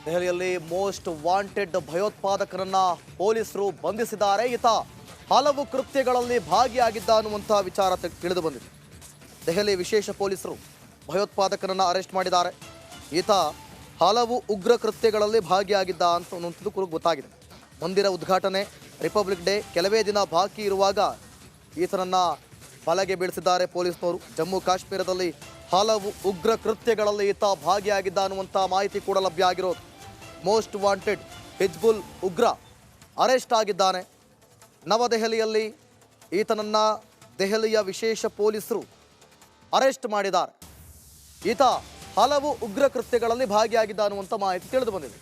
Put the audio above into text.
ದೆಹಲಿಯಲ್ಲಿ most wanted ಭಯೋತ್ಪಾದಕರನ್ನ ಪೊಲೀಸರು ಬಂಧಿಸಿದ್ದಾರೆ. ಈತ ಹಲವು ಕೃತ್ಯಗಳಲ್ಲಿ ಭಾಗಿಯಾಗಿದ್ದ ಅನ್ನುವಂತಹ ವಿಚಾರ ತಿಳಿದು ಬಂದಿದೆ. ದೆಹಲಿ ವಿಶೇಷ ಪೊಲೀಸರು ಭಯೋತ್ಪಾದಕರನ್ನ ಅರೆಸ್ಟ್ ಮಾಡಿದ್ದಾರೆ. ಈತ ಹಲವು ಉಗ್ರ ಕೃತ್ಯಗಳಲ್ಲಿ ಭಾಗಿಯಾಗಿದ್ದ ಅನ್ನುವಂಥದ್ದು ಕೂಡ ಗೊತ್ತಾಗಿದೆ. ಮಂದಿರ ಉದ್ಘಾಟನೆ, ರಿಪಬ್ಲಿಕ್ ಡೇ ಕೆಲವೇ ದಿನ ಬಾಕಿ ಇರುವಾಗ ಈತನನ್ನ ಬಲೆಗೆ ಬೀಳಿಸಿದ್ದಾರೆ ಪೊಲೀಸ್ನವರು. ಜಮ್ಮು ಕಾಶ್ಮೀರದಲ್ಲಿ ಹಲವು ಉಗ್ರ ಕೃತ್ಯಗಳಲ್ಲಿ ಈತ ಭಾಗಿಯಾಗಿದ್ದ ಅನ್ನುವಂಥ ಮಾಹಿತಿ ಕೂಡ ಲಭ್ಯ ಆಗಿರೋದು. ಮೋಸ್ಟ್ ವಾಂಟೆಡ್ ಹಿಜ್ಬುಲ್ ಉಗ್ರ ಅರೆಸ್ಟ್ ಆಗಿದ್ದಾನೆ. ನವದೆಹಲಿಯಲ್ಲಿ ಈತನನ್ನ ದೆಹಲಿಯ ವಿಶೇಷ ಪೊಲೀಸರು ಅರೆಸ್ಟ್ ಮಾಡಿದ್ದಾರೆ. ಈತ ಹಲವು ಉಗ್ರ ಕೃತ್ಯಗಳಲ್ಲಿ ಭಾಗಿಯಾಗಿದ್ದ ಅನ್ನುವಂಥ ಮಾಹಿತಿ ತಿಳಿದು ಬಂದಿದೆ.